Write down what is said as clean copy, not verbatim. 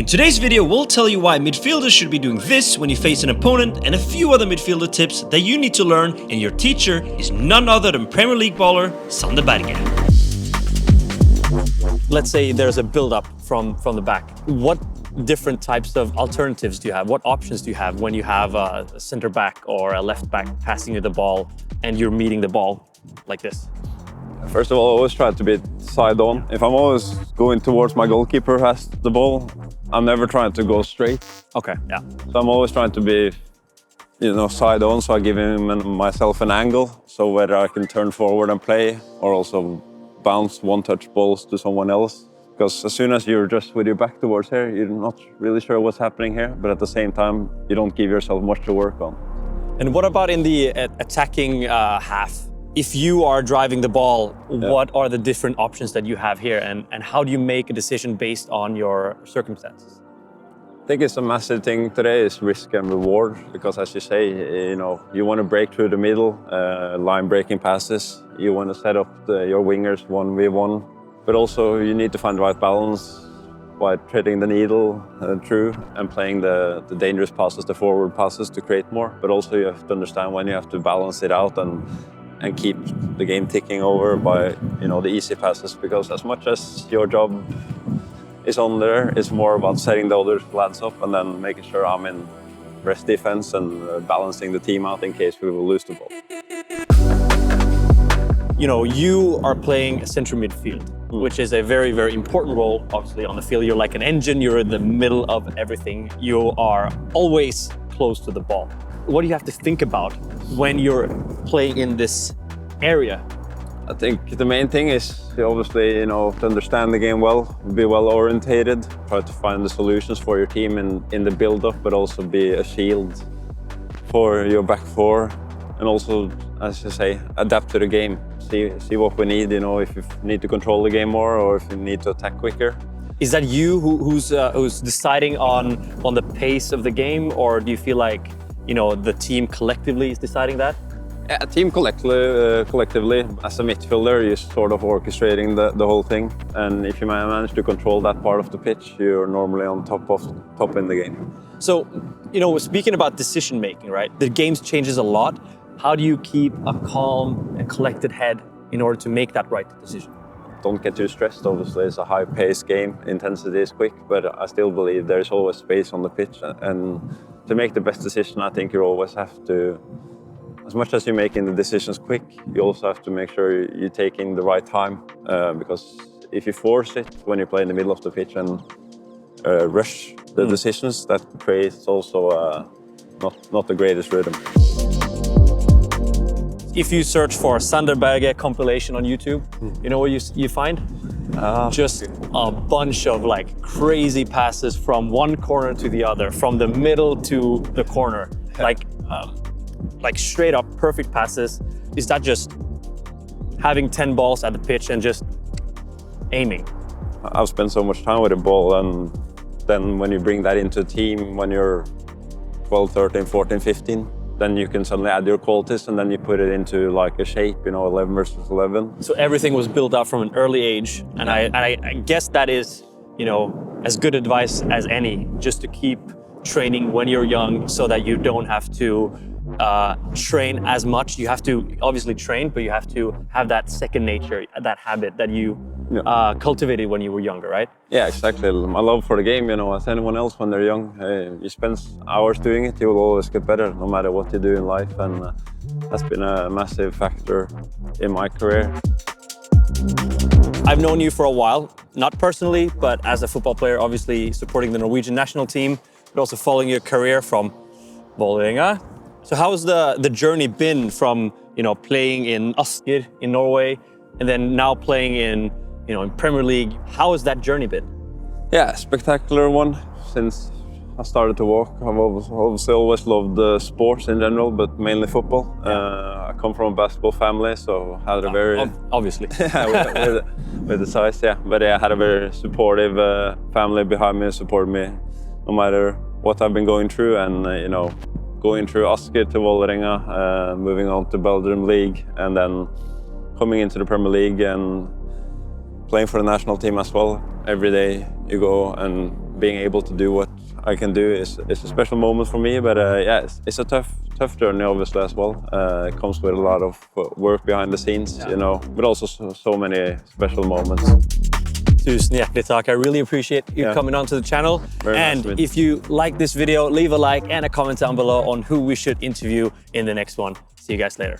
In today's video, we'll tell you why midfielders should be doing this when you face an opponent and a few other midfielder tips that you need to learn, and your teacher is none other than Premier League baller Sander Berge. Let's say there's a build-up from the back. What different types of alternatives do you have? What options do you have when you have a center back or a left back passing you the ball and you're meeting the ball like this? First of all, I always try to be side on. If I'm always going towards my goalkeeper who has the ball, I'm never trying to go straight. Okay, yeah. So I'm always trying to be, side on, so I give him and myself an angle, so whether I can turn forward and play or also bounce one-touch balls to someone else. Because as soon as you're just with your back towards here, you're not really sure what's happening here, but at the same time, you don't give yourself much to work on. And what about in the attacking half? If you are driving the ball, what are the different options that you have here, and how do you make a decision based on your circumstances? I think it's a massive thing today is risk and reward, because as you say, you want to break through the middle, line breaking passes, you want to set up your wingers 1v1, but also you need to find the right balance by threading the needle through and playing the dangerous passes, the forward passes to create more, but also you have to understand when you have to balance it out and keep the game ticking over by the easy passes, because as much as your job is on there, it's more about setting the other lads up and then making sure I'm in rest defense and balancing the team out in case we will lose the ball. You are playing central midfield, which is a very, very important role, obviously, on the field. You're like an engine, you're in the middle of everything. You are always close to the ball. What do you have to think about when you're playing in this area? I think the main thing is obviously, to understand the game well, be well orientated, try to find the solutions for your team in the build-up, but also be a shield for your back four, and also, as you say, adapt to the game. See what we need, if you need to control the game more or if you need to attack quicker. Is that you who's deciding on the pace of the game, or do you feel like the team collectively is deciding that? Yeah, a team collectively, as a midfielder, you're sort of orchestrating the whole thing. And if you manage to control that part of the pitch, you're normally on top in the game. So, speaking about decision making, right? The game changes a lot. How do you keep a calm and collected head in order to make that right decision? Don't get too stressed. Obviously, it's a high-paced game. Intensity is quick, but I still believe there's always space on the pitch. And to make the best decision, I think you always have to, as much as you're making the decisions quick, you also have to make sure you're taking the right time. Because if you force it when you play in the middle of the pitch and rush the decisions, that creates also not the greatest rhythm. If you search for Sander Berge compilation on YouTube, you know what you find? Just a bunch of crazy passes from one corner to the other, from the middle to the corner, like straight up perfect passes. Is that just having 10 balls at the pitch and just aiming? I've spent so much time with the ball, and then when you bring that into a team when you're 12, 13, 14, 15, then you can suddenly add your qualities and then you put it into like a shape, 11 versus 11. So everything was built up from an early age, and I guess that is, as good advice as any, just to keep training when you're young so that you don't have to train as much. You have to obviously train, but you have to have that second nature, that habit that you cultivated when you were younger, right? Yeah, exactly. My love for the game, as anyone else when they're young, you spend hours doing it, you will always get better no matter what you do in life, and that's been a massive factor in my career. I've known you for a while, not personally, but as a football player, obviously supporting the Norwegian national team, but also following your career from Vålerenga. So how has the journey been from playing in Asker in Norway and then now playing in Premier League? How has that journey been? Yeah, spectacular one. Since I started to walk, I've obviously always loved sports in general, but mainly football. I come from a basketball family, so I had a very obviously with the size, yeah. But I had a very supportive family behind me, supported me no matter what I've been going through, and going through Asker to Vålerenga, moving on to Belgium League, and then coming into the Premier League and playing for the national team as well. Every day you go and being able to do what I can do is a special moment for me. But yeah, it's a tough journey obviously as well. It comes with a lot of work behind the scenes, you know, but also so many special moments. Tusen hjertelig takk. I really appreciate you coming onto the channel. And if you like this video, leave a like and a comment down below on who we should interview in the next one. See you guys later.